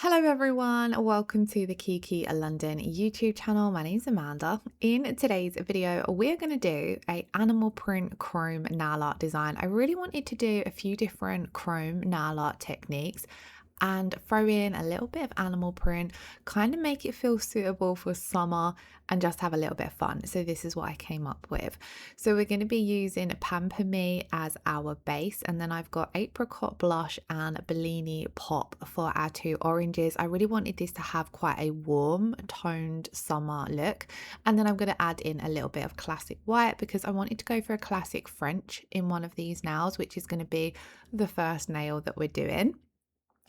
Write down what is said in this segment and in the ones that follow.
Hello everyone, welcome to the Kiki London YouTube channel. My name's Amanda. In today's video, we're going to do a animal print chrome nail art design. I really wanted to do a few different chrome nail art techniques and throw in a little bit of animal print, kind of make it feel suitable for summer and just have a little bit of fun. So this is what I came up with. So we're going to be using Pamper Me as our base, and then I've got Apricot Blush and Bellini Pop for our two oranges. I really wanted this to have quite a warm toned summer look, and then I'm going to add in a little bit of classic white because I wanted to go for a classic French in one of these nails, which is going to be the first nail that we're doing.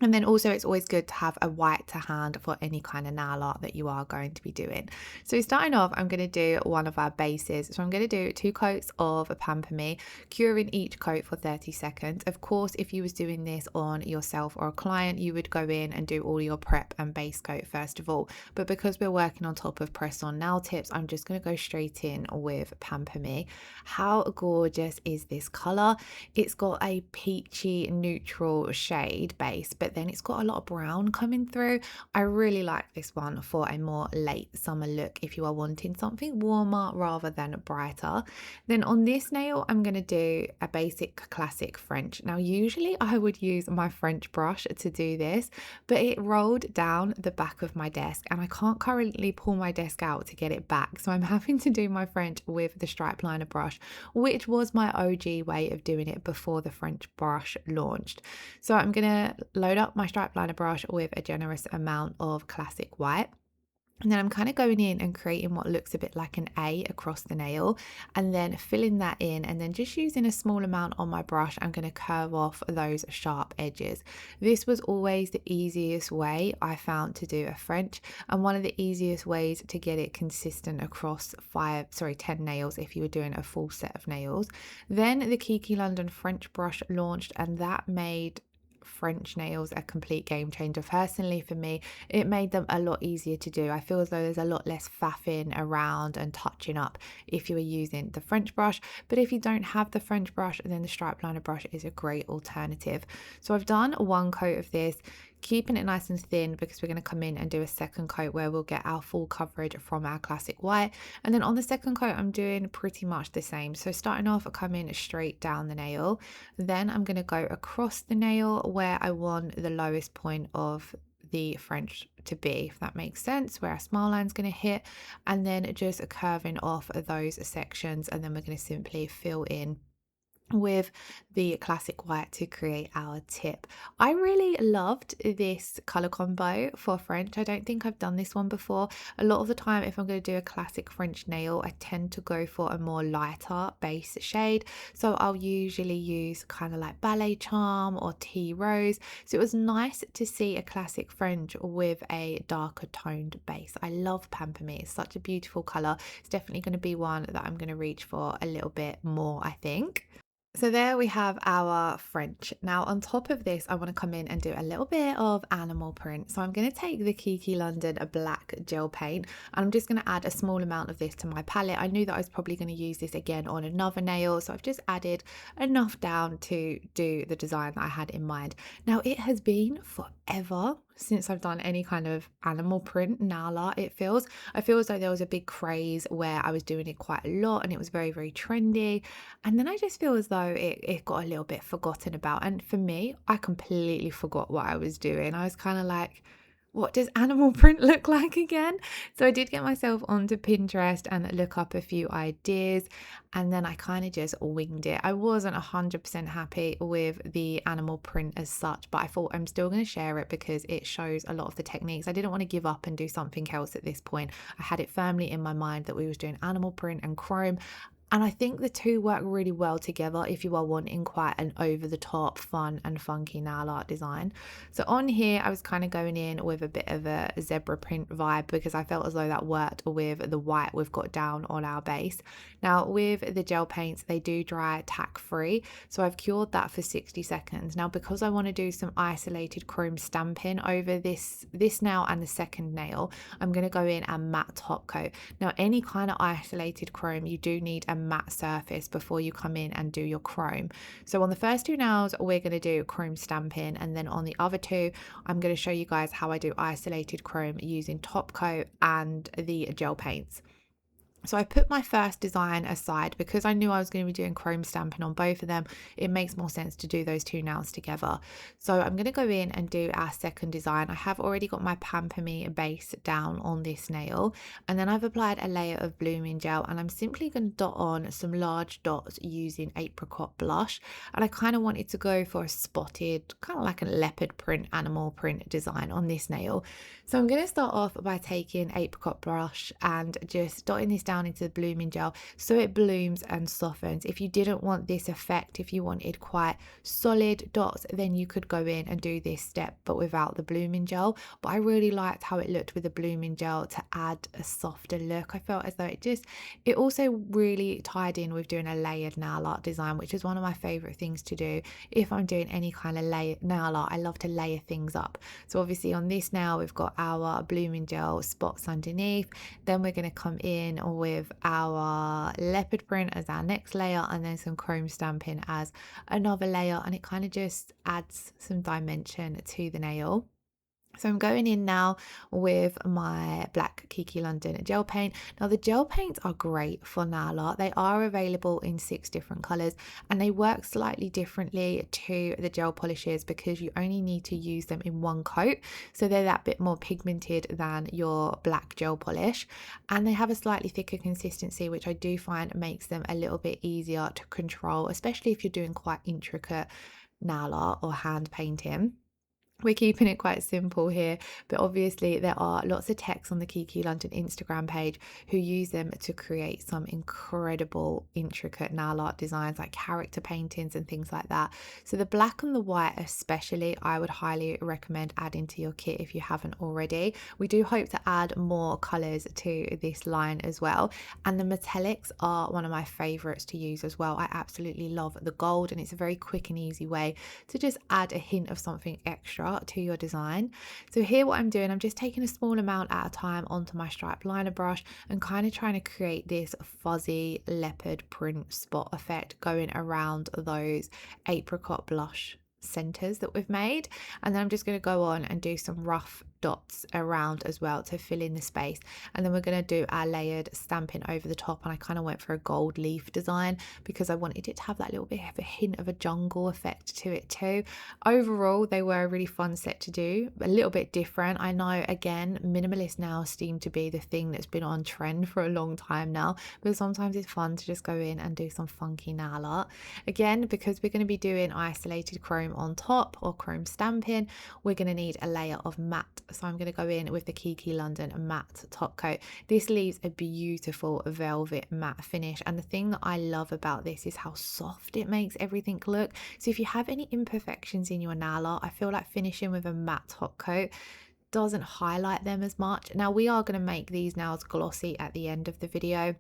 And then also it's always good to have a white to hand for any kind of nail art that you are going to be doing. So starting off, I'm going to do one of our bases. So I'm going to do 2 coats of Pamper Me, curing each coat for 30 seconds. Of course, if you was doing this on yourself or a client, you would go in and do all your prep and base coat first of all. But because we're working on top of press-on nail tips, I'm just going to go straight in with Pamper Me. How gorgeous is this color? It's got a peachy neutral shade base, but then it's got a lot of brown coming through. I really like this one for a more late summer look if you are wanting something warmer rather than brighter. Then on this nail, I'm going to do a basic classic French. Now, usually I would use my French brush to do this, but it rolled down the back of my desk and I can't currently pull my desk out to get it back. So I'm having to do my French with the stripe liner brush, which was my OG way of doing it before the French brush launched. So I'm going to load up my stripe liner brush with a generous amount of classic white. And then I'm kind of going in and creating what looks a bit like an A across the nail and then filling that in, and then just using a small amount on my brush, I'm going to curve off those sharp edges. This was always the easiest way I found to do a French, and one of the easiest ways to get it consistent across 10 nails if you were doing a full set of nails. Then the Kiki London French brush launched, and that made French nails a complete game changer. Personally, for me, it made them a lot easier to do. I feel as though there's a lot less faffing around and touching up if you are using the French brush. But if you don't have the French brush, then the stripe liner brush is a great alternative. So I've done 1 coat of this, keeping it nice and thin because we're going to come in and do a second coat where we'll get our full coverage from our classic white. And then on the second coat, I'm doing pretty much the same. So starting off, I come in straight down the nail. Then I'm going to go across the nail where I want the lowest point of the French to be, if that makes sense, where our smile line's going to hit, and then just curving off those sections. And then we're going to simply fill in with the classic white to create our tip. I really loved this color combo for French. I don't think I've done this one before. A lot of the time, if I'm going to do a classic French nail, I tend to go for a more lighter base shade. So I'll usually use kind of like Ballet Charm or Tea Rose. So it was nice to see a classic French with a darker toned base. I love Pamper Me. It's such a beautiful color. It's definitely going to be one that I'm going to reach for a little bit more, I think. So there we have our French. Now on top of this, I want to come in and do a little bit of animal print. So I'm going to take the Kiki London black gel paint and I'm just going to add a small amount of this to my palette. I knew that I was probably going to use this again on another nail, so I've just added enough down to do the design that I had in mind. Now it has been forever since I've done any kind of animal print nail art. I feel as though there was a big craze where I was doing it quite a lot and it was very, very trendy. And then I just feel as though it got a little bit forgotten about. And for me, I completely forgot what I was doing. I was kind of like, what does animal print look like again? So I did get myself onto Pinterest and look up a few ideas, and then I kind of just winged it. I wasn't 100% happy with the animal print as such, but I thought I'm still going to share it because it shows a lot of the techniques. I didn't want to give up and do something else at this point. I had it firmly in my mind that we was doing animal print and chrome. And I think the two work really well together if you are wanting quite an over-the-top, fun and funky nail art design. So on here, I was kind of going in with a bit of a zebra print vibe because I felt as though that worked with the white we've got down on our base. Now with the gel paints, they do dry tack-free. So I've cured that for 60 seconds. Now because I want to do some isolated chrome stamping over this nail and the second nail, I'm going to go in and matte top coat. Now any kind of isolated chrome, you do need a matte surface before you come in and do your chrome. So on the first two nails, we're going to do chrome stamping, and then on the other two, I'm going to show you guys how I do isolated chrome using top coat and the gel paints. So I put my first design aside because I knew I was going to be doing chrome stamping on both of them. It makes more sense to do those two nails together. So I'm going to go in and do our second design. I have already got my Pamper Me base down on this nail, and then I've applied a layer of blooming gel, and I'm simply going to dot on some large dots using apricot blush. And I kind of wanted to go for a spotted, kind of like a leopard print, animal print design on this nail. So I'm going to start off by taking apricot blush and just dotting this down into the blooming gel so it blooms and softens. If you didn't want this effect, if you wanted quite solid dots, then you could go in and do this step but without the blooming gel. But I really liked how it looked with the blooming gel to add a softer look. I felt as though it also really tied in with doing a layered nail art design, which is one of my favorite things to do. If I'm doing any kind of layered nail art, I love to layer things up. So obviously on this nail, we've got our blooming gel spots underneath. Then we're going to come in with our leopard print as our next layer, and then some chrome stamping as another layer, and it kind of just adds some dimension to the nail. So I'm going in now with my black Kiki London gel paint. Now the gel paints are great for nail art. They are available in 6 different colors, and they work slightly differently to the gel polishes because you only need to use them in one coat. So they're that bit more pigmented than your black gel polish, and they have a slightly thicker consistency, which I do find makes them a little bit easier to control, especially if you're doing quite intricate nail art or hand painting. We're keeping it quite simple here, but obviously there are lots of techs on the Kiki London Instagram page who use them to create some incredible intricate nail art designs like character paintings and things like that. So the black and the white especially, I would highly recommend adding to your kit if you haven't already. We do hope to add more colours to this line as well, and the metallics are one of my favourites to use as well. I absolutely love the gold, and it's a very quick and easy way to just add a hint of something extra to your design. So here what I'm doing, I'm just taking a small amount at a time onto my striped liner brush and kind of trying to create this fuzzy leopard print spot effect going around those apricot blush centers that we've made. And then I'm just going to go on and do some rough dots around as well to fill in the space, and then we're going to do our layered stamping over the top. And I kind of went for a gold leaf design because I wanted it to have that little bit of a hint of a jungle effect to it too. Overall, they were a really fun set to do, a little bit different. I know, again, minimalist nails seem to be the thing that's been on trend for a long time now, but sometimes it's fun to just go in and do some funky nail art. Again, because we're going to be doing isolated chrome on top or chrome stamping, we're going to need a layer of matte. So I'm going to go in with the Kiki London matte top coat. This leaves a beautiful velvet matte finish, and the thing that I love about this is how soft it makes everything look. So if you have any imperfections in your nail art, I feel like finishing with a matte top coat doesn't highlight them as much. Now we are going to make these nails glossy at the end of the video,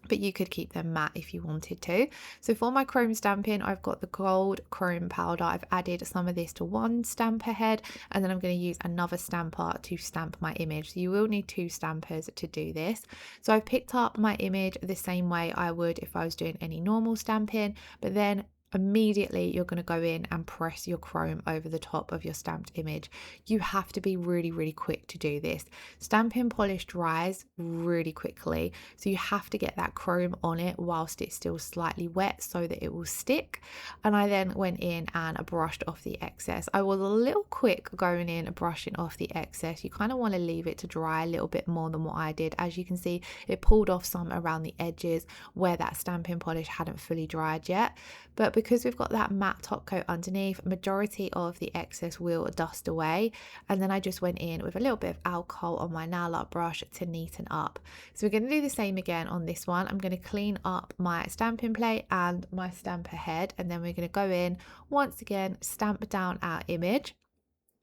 but you could keep them matte if you wanted to. So for my chrome stamping, I've got the gold chrome powder. I've added some of this to one stamper head, and then I'm going to use another stamper to stamp my image. So you will need 2 stampers to do this. So I've picked up my image the same way I would if I was doing any normal stamping, but then immediately you're going to go in and press your chrome over the top of your stamped image. You have to be really quick to do this. Stamping polish dries really quickly, so you have to get that chrome on it whilst it's still slightly wet so that it will stick. And I then went in and brushed off the excess. I was a little quick going in and brushing off the excess. You kind of want to leave it to dry a little bit more than what I did. As you can see, it pulled off some around the edges where that stamping polish hadn't fully dried yet. But because we've got that matte top coat underneath, majority of the excess will dust away. And then I just went in with a little bit of alcohol on my nail art brush to neaten up. So we're going to do the same again on this one. I'm going to clean up my stamping plate and my stamper head, and then we're going to go in once again, stamp down our image.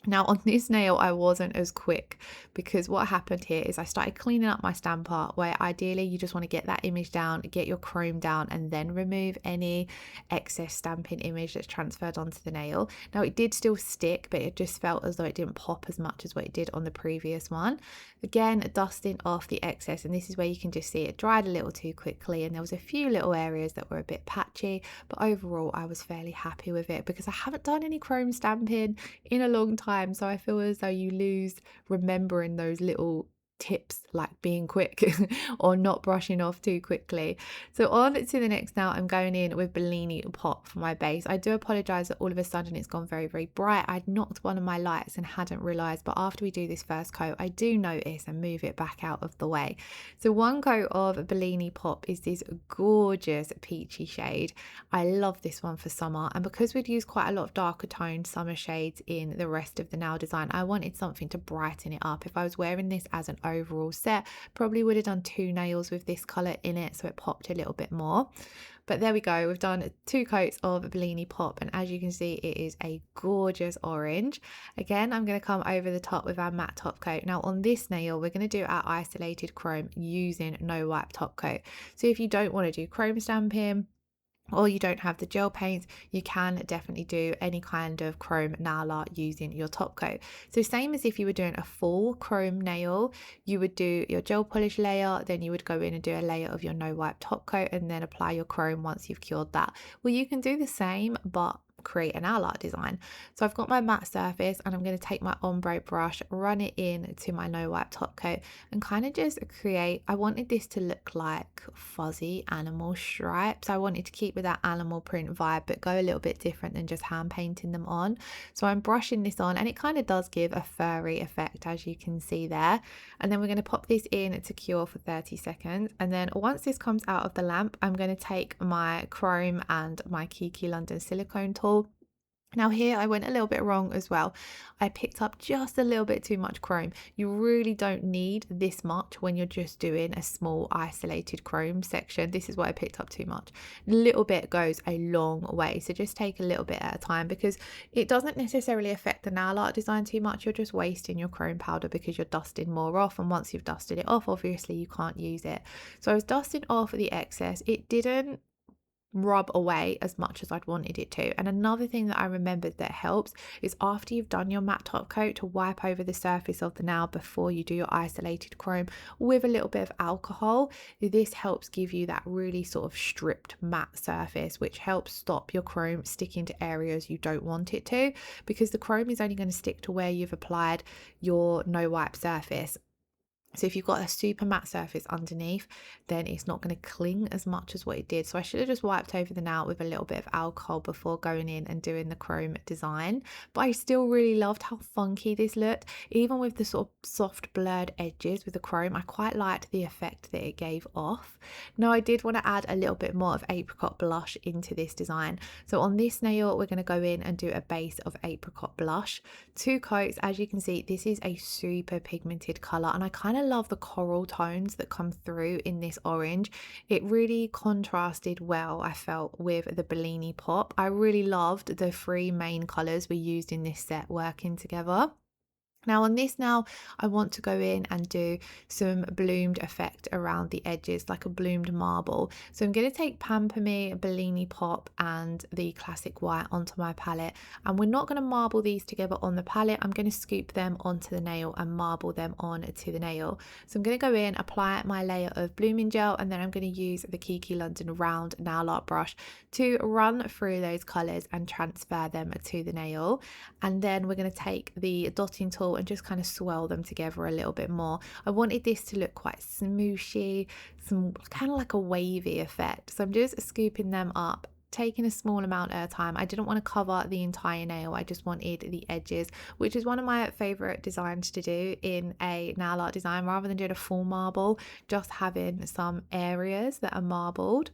Now on this nail, I wasn't as quick because what happened here is I started cleaning up my stamper, where ideally you just want to get that image down, get your chrome down, and then remove any excess stamping image that's transferred onto the nail. Now it did still stick, but it just felt as though it didn't pop as much as what it did on the previous one. Again, dusting off the excess, and this is where you can just see it dried a little too quickly, and there was a few little areas that were a bit patchy, but overall I was fairly happy with it because I haven't done any chrome stamping in a long time. So I feel as though you lose remembering those little tips like being quick or not brushing off too quickly. So on to the next now, I'm going in with Bellini Pop for my base. I do apologize that all of a sudden it's gone very, very bright. I'd knocked one of my lights and hadn't realized, but after we do this first coat, I do notice and move it back out of the way. So one coat of Bellini Pop is this gorgeous peachy shade. I love this one for summer, and because we'd use quite a lot of darker toned summer shades in the rest of the nail design, I wanted something to brighten it up. If I was wearing this as an overall set, probably would have done 2 nails with this color in it, so it popped a little bit more. But there we go, we've done 2 coats of Bellini Pop, and as you can see, it is a gorgeous orange. Again, I'm going to come over the top with our matte top coat. Now on this nail, we're going to do our isolated chrome using no wipe top coat. So if you don't want to do chrome stamping, or you don't have the gel paints, you can definitely do any kind of chrome nail art using your top coat. So same as if you were doing a full chrome nail, you would do your gel polish layer, then you would go in and do a layer of your no wipe top coat, and then apply your chrome once you've cured that. Well, you can do the same, but create an nail art design. So I've got my matte surface, and I'm going to take my ombre brush, run it in to my no wipe top coat, and kind of just create, I wanted this to look like fuzzy animal stripes. I wanted to keep with that animal print vibe, but go a little bit different than just hand painting them on. So I'm brushing this on, and it kind of does give a furry effect, as you can see there. And then we're going to pop this in to cure for 30 seconds. And then once this comes out of the lamp, I'm going to take my chrome and my Kiki London silicone tool. Now here I went a little bit wrong as well. I picked up just a little bit too much chrome. You really don't need this much when you're just doing a small isolated chrome section. This is why I picked up too much. A little bit goes a long way. So just take a little bit at a time, because it doesn't necessarily affect the nail art design too much. You're just wasting your chrome powder because you're dusting more off. And once you've dusted it off, obviously you can't use it. So I was dusting off the excess. It didn't rub away as much as I'd wanted it to. And another thing that I remembered that helps is after you've done your matte top coat, to wipe over the surface of the nail before you do your isolated chrome with a little bit of alcohol. This helps give you that really sort of stripped matte surface, which helps stop your chrome sticking to areas you don't want it to, because the chrome is only going to stick to where you've applied your no wipe surface. So if you've got a super matte surface underneath, then it's not going to cling as much as what it did. So I should have just wiped over the nail with a little bit of alcohol before going in and doing the chrome design. But I still really loved how funky this looked. Even with the sort of soft blurred edges with the chrome, I quite liked the effect that it gave off. Now I did want to add a little bit more of apricot blush into this design. So on this nail, we're going to go in and do a base of apricot blush. 2 coats. As you can see, this is a super pigmented color, and I kind of love the coral tones that come through in this orange. It really contrasted well, I felt, with the Bellini Pop. I really loved the 3 main colors we used in this set working together. Now on this now, I want to go in and do some bloomed effect around the edges, like a bloomed marble. So I'm going to take Pamper Me, Bellini Pop, and the Classic White onto my palette. And we're not going to marble these together on the palette. I'm going to scoop them onto the nail and marble them onto the nail. So I'm going to go in, apply my layer of blooming gel, and then I'm going to use the Kiki London round nail art brush to run through those colours and transfer them to the nail. And then we're going to take the dotting tool and just kind of swirl them together a little bit more. I wanted this to look quite smooshy, some kind of like a wavy effect. So I'm just scooping them up, taking a small amount at a time. I didn't want to cover the entire nail. I just wanted the edges, which is one of my favorite designs to do in a nail art design. Rather than doing a full marble, just having some areas that are marbled.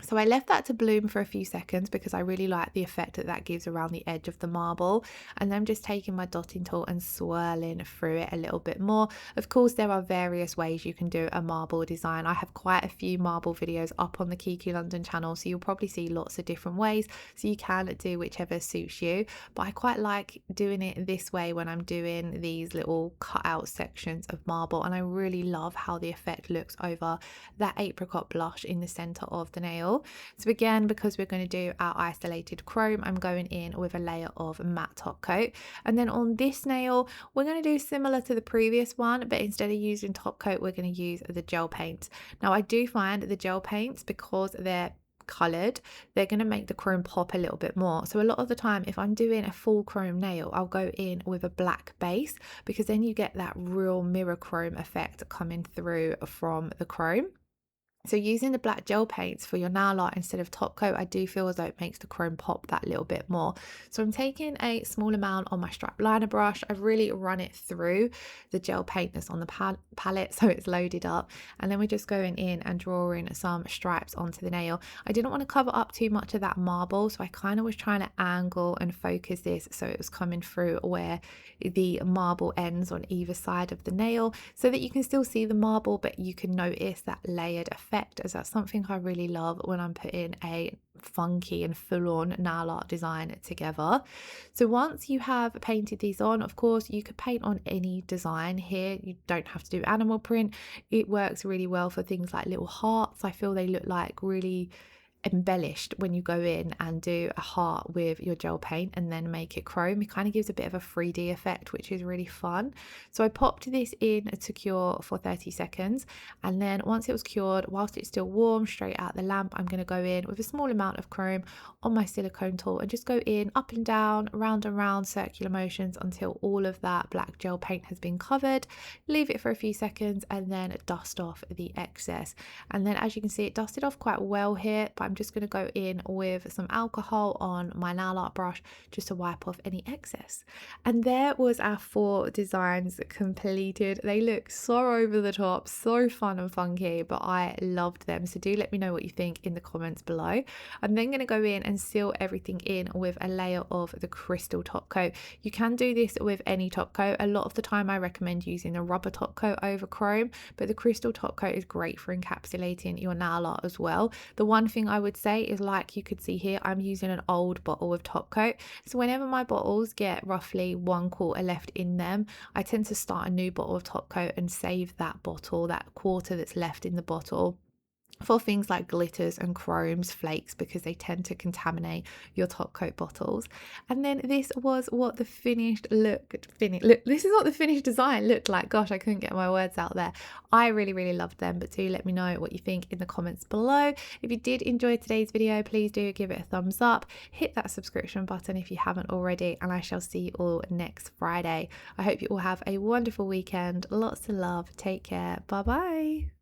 So I left that to bloom for a few seconds because I really like the effect that that gives around the edge of the marble. And then I'm just taking my dotting tool and swirling through it a little bit more. Of course, there are various ways you can do a marble design. I have quite a few marble videos up on the Kiki London channel, so you'll probably see lots of different ways. So you can do whichever suits you. But I quite like doing it this way when I'm doing these little cut out sections of marble. And I really love how the effect looks over that apricot blush in the center of the nail. So again, because we're going to do our isolated chrome, I'm going in with a layer of matte top coat. And then on this nail, we're going to do similar to the previous one, but instead of using top coat, we're going to use the gel paints. Now I do find the gel paints, because they're colored, they're going to make the chrome pop a little bit more. So a lot of the time, if I'm doing a full chrome nail, I'll go in with a black base, because then you get that real mirror chrome effect coming through from the chrome. So using the black gel paints for your nail art instead of top coat, I do feel as though it makes the chrome pop that little bit more. So I'm taking a small amount on my strap liner brush. I've really run it through the gel paint that's on the palette so it's loaded up. And then we're just going in and drawing some stripes onto the nail. I didn't want to cover up too much of that marble, so I kind of was trying to angle and focus this so it was coming through where the marble ends on either side of the nail, so that you can still see the marble, but you can notice that layered effect, as that's something I really love when I'm putting a funky and full-on nail art design together. So once you have painted these on, of course you could paint on any design here. You don't have to do animal print. It works really well for things like little hearts. I feel they look like really embellished when you go in and do a heart with your gel paint and then make it chrome. It kind of gives a bit of a 3D effect, which is really fun. So I popped this in to cure for 30 seconds, and then once it was cured, whilst it's still warm, straight out the lamp, I'm going to go in with a small amount of chrome on my silicone tool and just go in up and down, round and round, circular motions until all of that black gel paint has been covered. Leave it for a few seconds and then dust off the excess. And then as you can see, it dusted off quite well here, but I'm just going to go in with some alcohol on my nail art brush just to wipe off any excess. And there was our 4 designs completed. They look so over the top, so fun and funky, but I loved them. So do let me know what you think in the comments below. I'm then going to go in and seal everything in with a layer of the crystal top coat. You can do this with any top coat. A lot of the time I recommend using a rubber top coat over chrome, but the crystal top coat is great for encapsulating your nail art as well. The one thing I would say is, like you could see here, I'm using an old bottle of top coat. So whenever my bottles get roughly 1/4 left in them, I tend to start a new bottle of top coat and save that bottle, that quarter that's left in the bottle, for things like glitters and chromes, flakes, because they tend to contaminate your top coat bottles. And then this was what the finished look, this is what the finished design looked like. Gosh, I couldn't get my words out there. I really loved them, but do let me know what you think in the comments below. If you did enjoy today's video, please do give it a thumbs up, hit that subscription button if you haven't already, and I shall see you all next Friday. I hope you all have a wonderful weekend. Lots of love. Take care. Bye bye.